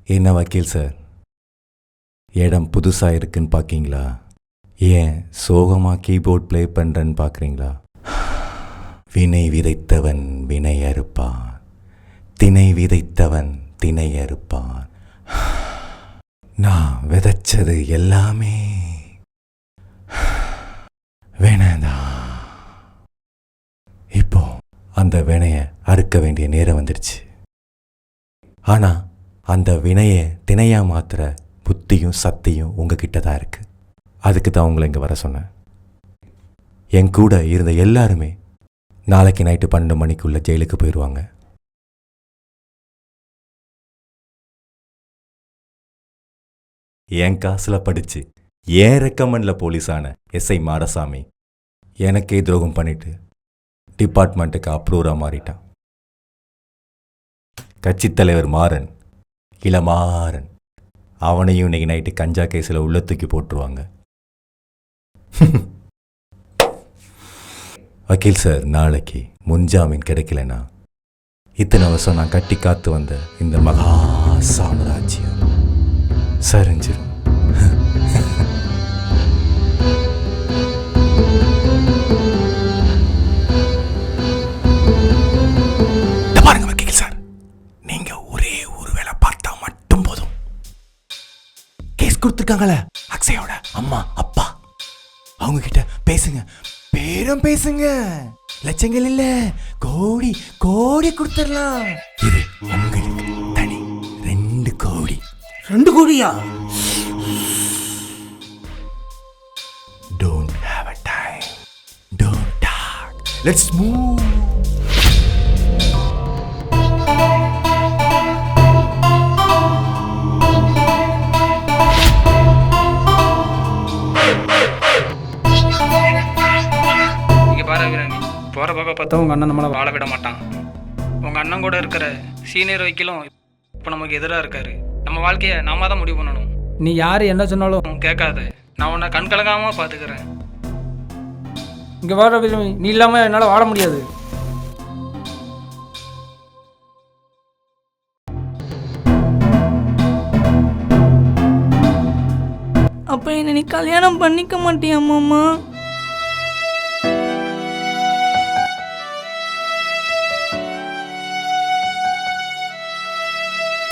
என்ன வக்கீல் சார், இடம் புதுசாக இருக்குன்னு பார்க்கீங்களா? ஏன் சோகமாக கீபோர்ட் ப்ளே பண்ணுறேன்னு பார்க்குறீங்களா? வினை விதைத்தவன் வினை அறுப்பான், திணை விதைத்தவன் திணை அறுப்பான். நான் விதைச்சது எல்லாமே வினைதான். இப்போ அந்த வினைய அறுக்க வேண்டிய நேரம் வந்துடுச்சு. ஆனா அந்த வினைய திணையா மாத்துற புத்தியும் சக்தியும் உங்ககிட்ட தான் இருக்கு. அதுக்கு தான் உங்களை இங்க வர சொன்னேன். என் கூட இருந்த எல்லாருமே நாளைக்கு நைட்டு 12 மணிக்குள்ள ஜெயிலுக்கு போயிடுவாங்க. என் காசுல படிச்சு ஏன் ரெக்கமெண்ட்ல போலீஸான எஸ்ஐ மாடசாமி எனக்கே துரோகம் பண்ணிட்டு டிபார்ட்மெண்ட்டுக்கு அப்ரூவரா மாறிட்டான். கட்சித் தலைவர் மாறன், இளமாறன், அவனையும் இன்னைக்கு நைட்டு கஞ்சா கேஸில் உள்ள தூக்கி போட்டுருவாங்க. வக்கீல் சார், நாளைக்கு முன்ஜாமீன் கிடைக்கலனா இத்தனை வருஷம் நான் கட்டி காத்து வந்த இந்த மகா சாம்ராஜ்யம் சரிஞ்சிடும். பாருங்க வக்கீல் சார், நீங்க ஒரே ஒரு வேலை பார்த்தா மட்டும் போதும். கேஸ் கொடுத்துருக்காங்களே அக்ஷயோட அம்மா அப்பா, அவங்க கிட்ட பேசுங்க, பேரும் பேசுங்க. லட்சங்கள் இல்ல, கோடி கோடி கொடுத்துடலாம். இது உங்களுக்கு தனி 2 கோடி. 2 கோடியா? Don't have a time. Don't talk. Let's move. இங்கே பாரு வீராணி, போகிற பக்கம் பார்த்தா உங்கள் அண்ணன் நம்மளை வாழ விட மாட்டான். உங்கள் அண்ணன் கூட இருக்கிற சீனியர் வைக்கலும் இப்போ நமக்கு எதிராக இருக்காரு. நம்ம வாழ்க்கையை நாம தான் முடிவு பண்ணணும். நீ யார் என்ன சொன்னாலும் கேட்காத. நான் உன்னை கண் கலங்காமல் பார்த்துக்கிறேன். இங்கே வாழ வீராணி, நீ இல்லாமல் என்னால் வாழ முடியாது. அப்போ என்ன நீ கல்யாணம் பண்ணிக்க மாட்டியா மாமா?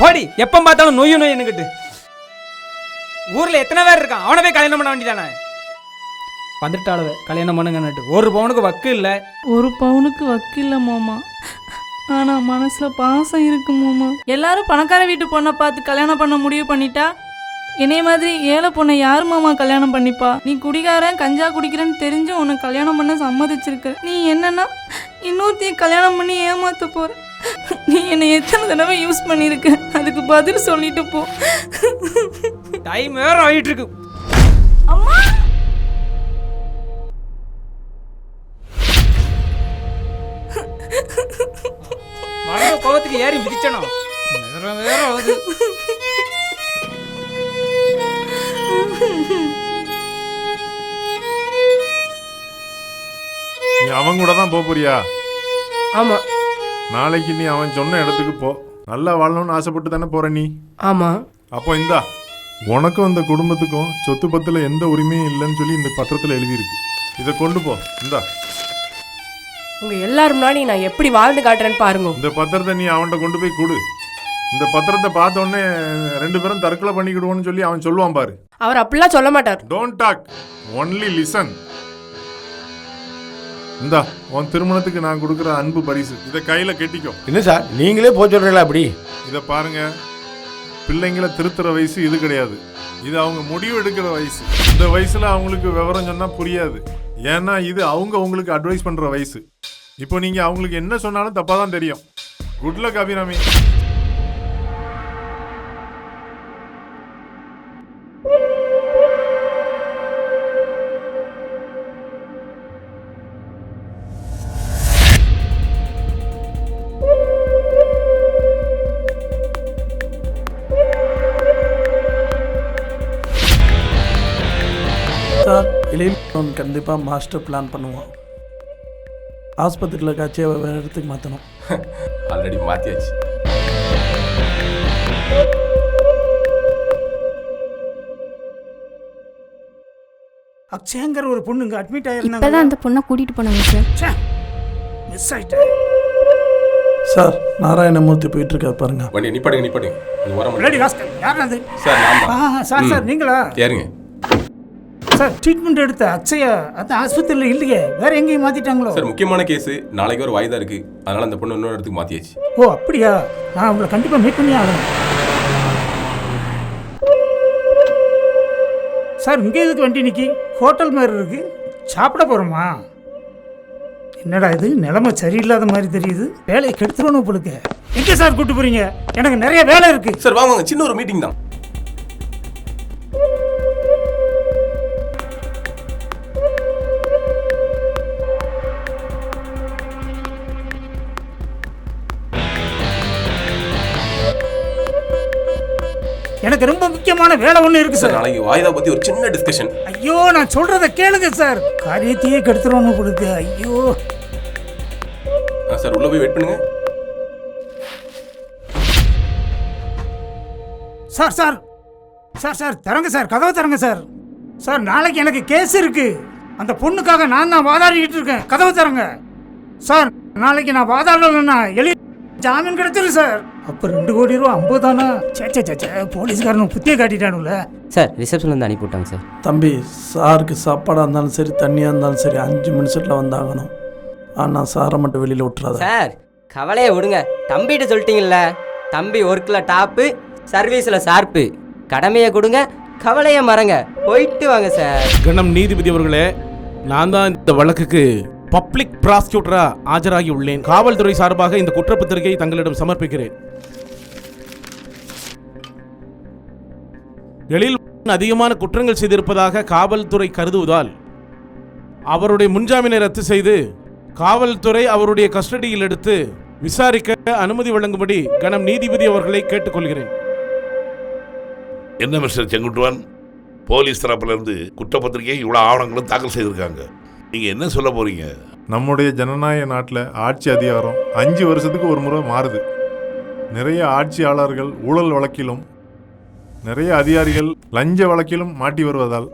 போடி, எப்போ பார்த்தாலும் நொய்யு நொய்யுன்னுக்கிட்டு. ஊரில் எத்தனை பேர் இருக்கான், அவனை போய் கல்யாணம் பண்ண வேண்டியதானே? வந்துட்டாளவே கல்யாணம் பண்ணுங்கன்னுட்டு 1 பவுனுக்கு வக்கு இல்லை. 1 பவுனுக்கு வக்கில்ல மாமா, ஆனா மனசுல பாசம் இருக்கு மாமா. எல்லாரும் பணக்கார வீட்டு பொண்ணை பார்த்து கல்யாணம் பண்ண முடிவு பண்ணிட்டா, என்னைய மாதிரி ஏழை பொண்ணை யார் மாமா கல்யாணம் பண்ணிப்பா? நீ குடிகாரன் கஞ்சா குடிக்கிறேன்னு தெரிஞ்சு உன்னை கல்யாணம் பண்ண சம்மதிச்சிருக்க. நீ என்னன்னா இன்னொருத்தையும் கல்யாணம் பண்ணி ஏமாத்த போற. நீ என்னை எத்தனை தடவை யூஸ் பண்ணியிருக்க, அதுக்கு பதில் சொல்லிட்டு போ. டைம் வேற ஆகிட்டு இருக்கு. அம்மா, மழை கோவத்துக்கு ஏறி மிதிச்சணும். வேற ஆகுது. நீ அவன் கூட தான் போறியா? ஆமா. நாளைக்கு நீ அவன் சொன்ன இடத்துக்கு போ. நல்லா வாழணும்னு ஆசைப்பட்டு தானே போற நீ? ஆமா. அப்போ இந்தா, உனக்கும் அந்த குடும்பத்துக்கும் சொத்து பத்துல எந்த உரிமையும் இல்லைன்னு சொல்லி இந்த பத்திரத்துல எழுதியிருக்கு. இதை கொண்டு போ. இந்தா, உங்க எல்லாரும் முன்னாடி நான் எப்படி வாழ்ந்து காட்டுறேன்னு பாருங்க. இந்த பத்திரத்தை நீ அவன்கிட்ட கொண்டு போய் கொடு. இந்த பத்திரத்தை பார்த்த உடனே 2 பேரும் தற்கொலை பண்ணிக்கிடுவோன்னு சொல்லி அவன் சொல்லுவான் பாரு. அவர் அப்படிலாம் சொல்ல மாட்டார். Don't talk, only listen. இந்தா, உன் திருமணத்துக்கு நான் கொடுக்குற அன்பு பரிசு. இதை கையில கெட்டிக்கோ. என்ன சார், நீங்களே போய் சொல்றீங்களா? அப்படி இதை பாருங்க, பிள்ளைங்களை திருத்துற வயசு இது கிடையாது. இது அவங்க முடிவு எடுக்கிற வயசு. இந்த வயசுல அவங்களுக்கு விவரம் சொன்னா புரியாது. ஏன்னா இது அவங்க உங்களுக்கு அட்வைஸ் பண்ற வயசு. இப்போ நீங்க அவங்களுக்கு என்ன சொன்னாலும் தப்பா தான் தெரியும். Good luck Abirami. சார், இளைஞன் கண்டிப்பாக மாஸ்டர் பிளான் பண்ணுவோம். ஆஸ்பத்திரியில் காட்சியை வேறு இடத்துக்கு மாற்றணும். ஆல்ரெடி மாற்றியாச்சு. அக்ஷயங்கிற ஒரு பொண்ணு இங்கே அட்மிட் இப்பதான் ஆயிருந்தாங்க. அந்த பொண்ணை கூட்டிட்டு போனாங்க சார். மிஸ் ஆயிட்டேன் சார் நாராயணமூர்த்தி போயிட்டு இருக்காரு பாருங்க. வண்டி நிப்பாடுங்க இது வர லேடி ராஸ்கல் யார் அது? சார் நான் சார் நீங்களா? ஏறுங்க. சார் ட்ரீட்மெண்ட் எடுத்த அக்ஷயா அந்த ஆஸ்பத்திரியில் இல்லையே, வேற எங்கேயும் மாத்திட்டாங்களோ? சார் முக்கியமான கேஸ், நாளைக்கு ஒரு வாய்தா இருக்கு, அதனால அந்த பொண்ணு இன்னொரு இடத்துக்கு மாத்தியாச்சு. ஓ அப்படியா? நான் உங்களை கண்டிப்பாக மீட் பண்ணி ஆகணும். சார் இங்கே எதுக்கு வண்டி நிற்கி? ஹோட்டல் மாதிரி இருக்கு, சாப்பிட போகிறோமா? என்னடா இது, நிலைமை சரியில்லாத மாதிரி தெரியுது. வேலையை கெடுத்துருவோன்னு உங்களுக்கு. எங்கே சார் கூப்பிட்டு போறீங்க? எனக்கு நிறைய வேலை இருக்கு. சார் வாங்க, சின்ன ஒரு மீட்டிங் தான். எனக்கு ரொம்ப முக்கியமான வேலை ஒன்று இருக்கு சார் சார். நாளைக்கு வாய்தா பத்தி ஒரு சின்ன டிஸ்கஷன். ஐயோ நான் சொல்றத கேளுங்க சார், காரியத்தையே கெடுத்துருவோன்னு உங்களுக்கு. ஐயோ சார் உள்ள போய் வெயிட் பண்ணுங்க. சார் சார் சார் சார் தரங்க சார், கதவை தரங்க சார். சார் நாளைக்கு எனக்கு கேஸ் இருக்கு, அந்த பொண்ணுக்காக நான் தான் வாதாடிக்கிட்டு இருக்கேன். கதவை தரங்க சார். நாளைக்கு நான் வாதாடலன்னா எளிய ஜாமீன் கிடைச்சிரு சார். அப்போ 2 கோடி ரூபா 50 தானா? சே போலீஸ்காரன் புத்தியை காட்டிட்டானுல. சார் ரிசப்ஷன்லேருந்து அனுப்பி விட்டாங்க சார். தம்பி சாருக்கு சாப்பாடாக இருந்தாலும் சரி தண்ணியாக இருந்தாலும் சரி 5 நிமிஷத்தில் வந்தாகணும். ஆனால் சாரை மட்டும் வெளியில் விட்டுறாத சார். கவலையை விடுங்க, தம்பிகிட்ட சொல்லிட்டீங்கல்ல. தம்பி ஒர்க்கில் டாப்பு, சர்வீஸில் ஷார்ப்பு. கடமையை கொடுங்க, கவலையை மறங்க, போயிட்டு வாங்க சார். கணம் நீதிபதி அவர்களே, நான் தான் இந்த வழக்குக்கு பப்ளிக் ப்ராசிக்யூட்டரா ஆஜராகி உள்ளேன். காவல்துறை சார்பாக இந்த குற்றப்பத்திரிகையை தங்களிடம் சமர்ப்பிக்கிறேன். எழில் அதிகமான குற்றங்கள் செய்திருப்பதாக காவல்துறை கருதுவதால் அவருடைய முன்ஜாமீனை ரத்து செய்து காவல்துறை அவருடைய கஸ்டடியில் எடுத்து விசாரிக்க அனுமதி வழங்கும்படி கணம் நீதிபதி அவர்களை கேட்டுக்கொள்கிறேன். என்ன மிஸ்டர் செங்குட்டுவன், போலீஸ் தரப்புல இருந்து குற்றப்பத்திரிகை இவ்வளோ ஆவணங்களும் தாக்கல் செய்திருக்காங்க. நீங்க என்ன சொல்ல போறீங்க? நம்முடைய ஜனநாயக நாட்டில் ஆட்சி அதிகாரம் 5 வருஷத்துக்கு ஒரு முறை மாறுது. நிறைய ஆட்சியாளர்கள் ஊழல் வழக்கிலும் நிறைய அதிகாரிகள் லஞ்ச வழக்கிலும் மாட்டி வருவதால்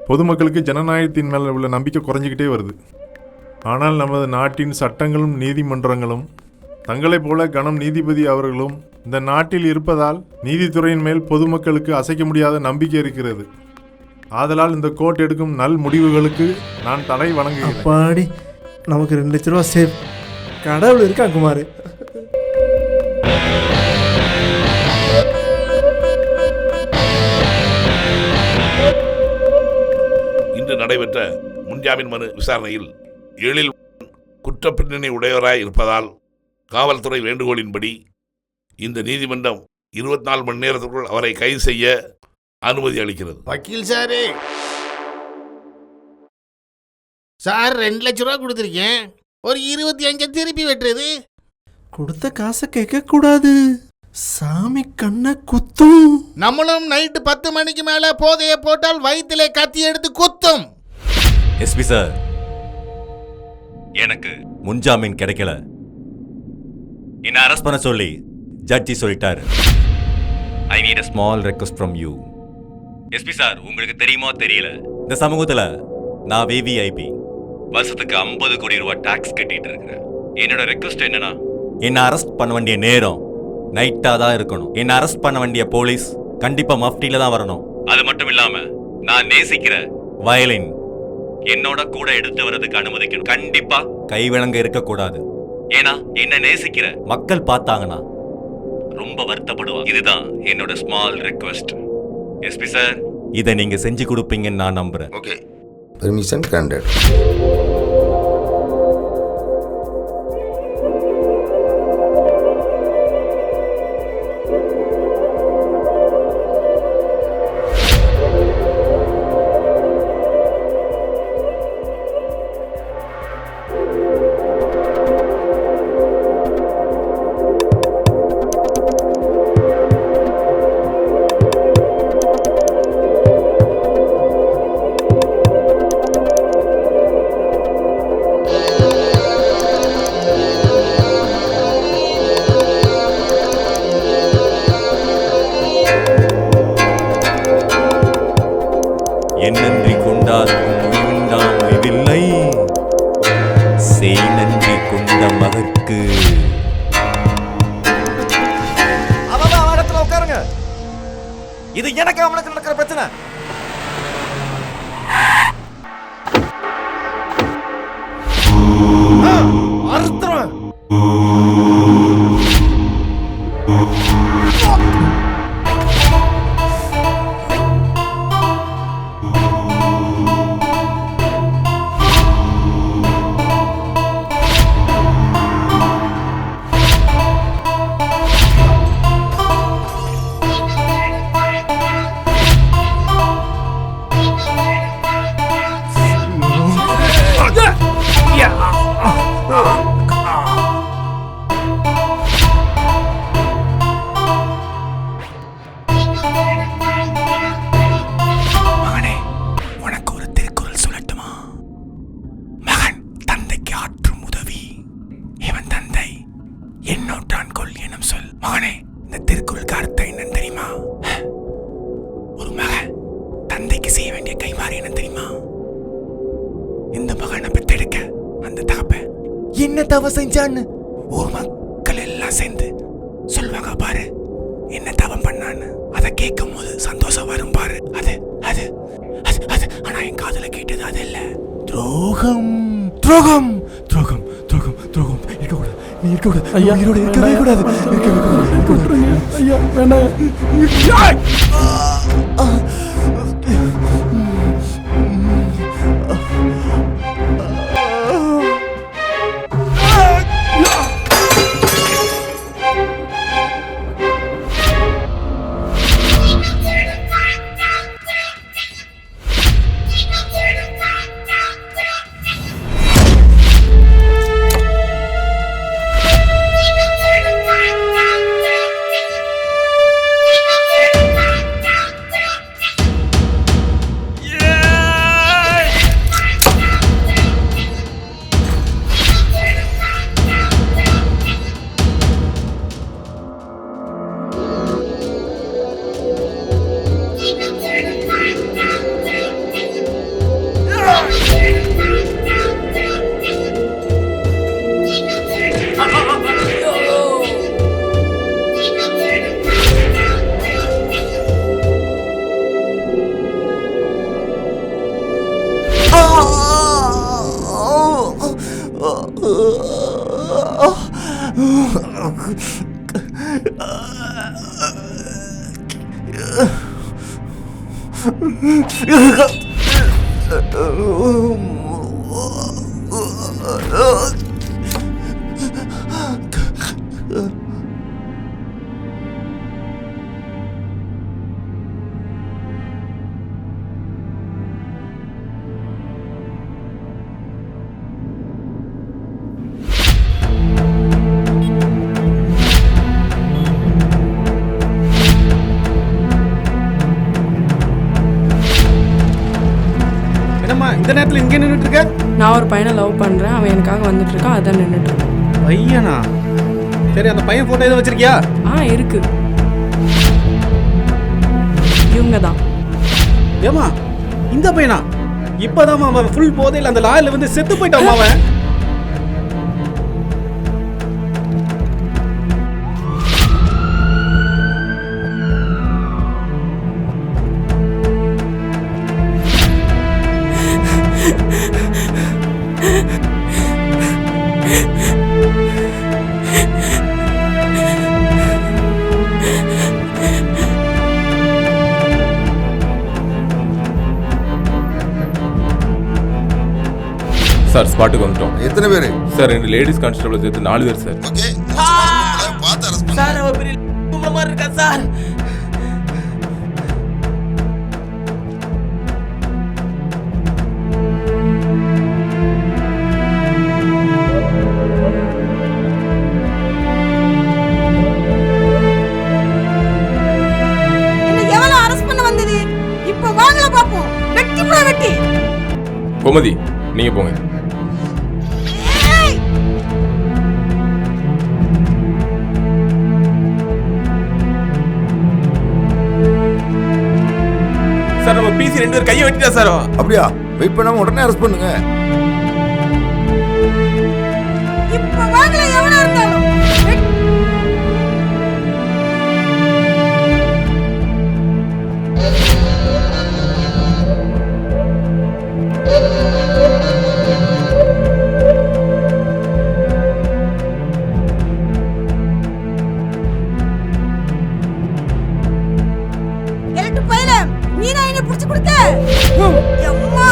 பொதுமக்களுக்கு ஜனநாயகத்தின் மேலே உள்ள நம்பிக்கை குறைஞ்சிக்கிட்டே வருது. ஆனால் நமது நாட்டின் சட்டங்களும் நீதிமன்றங்களும் தங்களைப் போல கணம் நீதிபதி அவர்களும் இந்த நாட்டில் இருப்பதால் நீதித்துறையின் மேல் பொதுமக்களுக்கு அசைக்க முடியாத நம்பிக்கை இருக்கிறது. ஆதலால் இந்த கோர்ட் எடுக்கும் நல் முடிவுகளுக்கு நான் தலை வணங்குகிறேன். பாடி நமக்கு 2 லட்ச ரூபா சேவ். கடவுள் இருக்கா குமார். இன்று நடைபெற்ற முன்ஜாமீன் மனு விசாரணையில் எழில் குற்றப்பின்னணி உடையவராய் இருப்பதால் காவல்துறை வேண்டுகோளின்படி இந்த நீதிமன்றம் 24 மணி நேரத்திற்குள் அவரை கைது செய்ய அனுமதி அளிக்கிறது. வக்கீல் சாரே, சார் 2 லட்ச ரூபா கொடுத்துருக்கேன், ஒரு 25 திருப்பி வெட்டுறது. கொடுத்த காசை கேட்கக்கூடாது, சாமி கண்ணை குத்தும். நம்மளும் நைட்டு 10 மணிக்கு மேல போதைய போட்டால் வயிற்றிலே கத்தி எடுத்து குத்தும். எஸ்பி சார், எனக்கு முன்ஜாமீன் கிடைக்கல, என்ன அரெஸ்ட் பண்ண சொல்லி ஜட்ஜி சொல்லிட்டாரு. I need a small request from you. SP sir, உங்களுக்கு தெரியுமா தெரியல, இந்த சமூகத்துல நான் விவிஐபி, வருஷத்துக்கு 50 கோடி ரூபாய் டாக்ஸ் கட்டிட்டு இருக்கிறேன். என்னோட ரெக்வஸ்ட் என்னன்னா, என்ன அரெஸ்ட் பண்ண வேண்டிய நேரம் நைட்டா தான் இருக்கணும். என்ன அரெஸ்ட் பண்ண வேண்டிய போலீஸ் கண்டிப்பா மஃப்டில தான் வரணும். அது மட்டும் இல்லாம நான் நேசிக்கிற வயலின் என்னோட கூட எடுத்து வர்றதுக்கு அனுமதிக்கணும். கண்டிப்பா கைவிலங்க இருக்கக்கூடாது. ஏன்னா என்ன நேசிக்கிற மக்கள் பார்த்தாங்கன்னா ரொம்ப வருத்தப்படுவாங்க. இதுதான் என்னோட ஸ்மால் ரெக்வெஸ்ட். எஸ்பி சார், இதை நீங்க செஞ்சு கொடுப்பீங்கன்னு நான் நம்புறேன். Okay, permission granted. என்னன்றி கொண்டால் இது எனக்கு அவனுக்கு நடக்கிற பிரச்சனை. அறுத்துறேன். மகனே, உனக்கு ஒரு திருக்குறள் சொல்லட்டுமா? மகன் தந்தைக்கு ஆற்றும் உதவி இவன் தந்தை என்னோட்டான் கொள் எனும் சொல். மகனே, இந்த திருக்குறளுக்கு அர்த்தம் என்னன்னு தெரியுமா? ஒரு மகன் தந்தைக்கு செய்ய வேண்டிய கைமாறு என்ன தெரியுமா? இந்த மகனை பெற்றெடுக்க அந்த தகப்பன் என்ன தவம் செஞ்சான்னு ஊர் மக்கள் எல்லாம் சேர்ந்து சொல்வாங்க பாரு. என்ன தவம் பண்ணான்னு அதை கேட்கும் போது சந்தோஷம் வரும் பாரு. அது அது அது அது ஆனா என் காதுல கேட்டது அது இல்ல, துரோகம் துரோகம் துரோகம் துரோகம் துரோகம். இருக்கக்கூடாது, நீ இருக்கக்கூடாது. ஐயா, உயிரோட இருக்கவே கூடாது. ஐயா வேண்டாம். இந்த நேரத்தில் இங்கே நின்றுட்டு இருக்க? நான் ஒரு பையனை லவ் பண்ணுறேன், அவன் எனக்காக வந்துட்டு இருக்கான், அதான் நின்றுட்டு இருக்கேன். பையனா? சரி, அந்த பையன் ஃபோட்டோ எதுவும் வச்சிருக்கியா? இருக்கு. இவங்க தான். ஏமா இந்த பையனா? இப்போதான் அவன் ஃபுல் போதையில் அந்த லாயில் வந்து செத்து போயிட்டான் அவன். சார் ஸ்பாட்டுக்கு வந்துட்டோம். எத்தனை பேர் சார்? 2 லேடிஸ் கான்ஸ்டபிள் சேர்த்து 4 பேர் சார். ஓகே பார்த்து அரெஸ்ட் பண்ணு. சார் அவ பெரிய கும்பல மாதிரி இருக்கா சார். என்ன எவனோ அரெஸ்ட் பண்ண வந்தது? இப்போ வாங்கல பாப்போம். வெட்டி புள்ள வெட்டி. கோமதி நீங்க போங்க. சார் நம்ம பிசி 2 பேர் கையை வெட்டிட்டா சார். அப்படியா? வெயிட் பண்ணாம உடனே அரெஸ்ட் பண்ணுங்க. இப்போ வாங்கல எவனோ இருந்தாலும். கொடுத்த அம்மா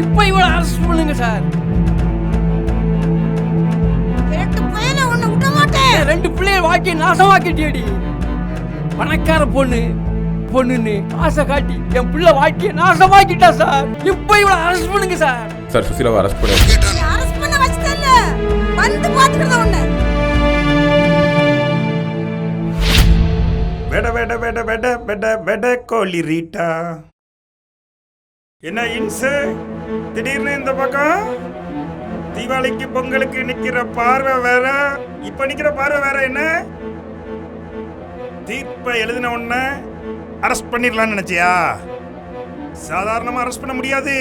இப்போ இவளை அரெஸ்ட் பண்ணுங்க சார். கேட்டு போயில உன்னை விட மாட்டேன். 2 பிள்ளைய வாழ்க்கையை நாசமாக்கிட்டியடி. பணக்கார பொண்ணுன்னு ஆசை காட்டி என் பிள்ளை வாழ்க்கையை நாசமாக்கிட்டா சார். இப்போ இவளை அரெஸ்ட் பண்ணுங்க சார். சார் சுசிலாவை அரெஸ்ட் பண்ணுங்க. அரெஸ்ட் பண்ண வச்சிட்டல்ல, வந்து பாத்துக்கிறத உன்னை. வெட வெட வெட வெட வெட வெட கோழி ரீட்டா. என்ன இன்சு திடீர்னு இந்த பக்கம்? தீபாவளிக்கு பொங்கலுக்கு நிக்கிற பார்வை வேற, இப்ப நிக்கிற பார்வை வேற. என்ன தீர்ப்பை எழுதின உடனே அரெஸ்ட் பண்ணிடலாம்னு நினைச்சியா? சாதாரணமா அரெஸ்ட் பண்ண முடியாது.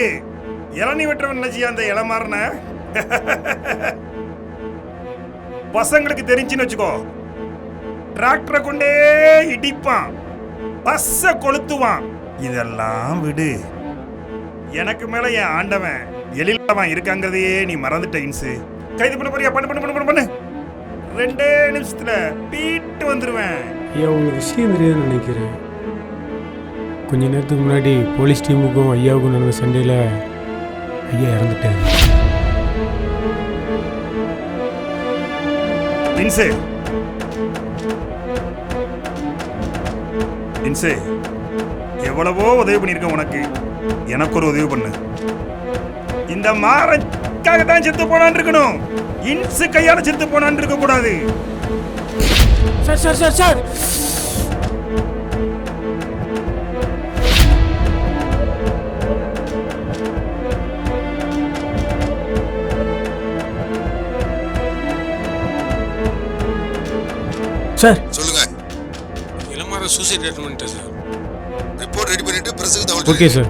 இளநீ வெட்டுறவன் நினைச்சியா அந்த இளமாறன? பசங்களுக்கு தெரிஞ்சுன்னு வச்சுக்கோ, டிராக்டரை கொண்டே இடிப்பான், பஸ்ஸ கொளுத்துவான். இதெல்லாம் விடு. எனக்கு மேல என் ஆண்டவன் எழிலவன் இருக்காங்கிறதையே நீ மறந்துட்ட இன்சு. கைது பண்ண போறியா? பண்ணு பண்ணு பண்ணு பண்ணு. 2 நிமிஷத்துல பீட்டு வந்துருவேன். ஐயா உங்களுக்கு விஷயம் தெரியாதுன்னு நினைக்கிறேன். கொஞ்ச நேரத்துக்கு முன்னாடி போலீஸ் டீமுக்கும் ஐயாவுக்கும் நடந்த சண்டையில் ஐயா இறந்துட்டாரு. இன்சு இன்சு எவ்வளவோ உதவி பண்ணியிருக்கேன் உனக்கு. எனக்கு ஒரு உதவி பண்ணு. இந்த மாறக்காக தான் செத்து போனான் இருக்கணும். இன்சு கையால செத்து போனான் இருக்க கூடாது. Sir sir sir sir sir சொல்லுங்க. இளமாற suicide attempt sir. Report ready பண்ணிட்டு பிரஸுக்கு தகவல் ஓகே சார்.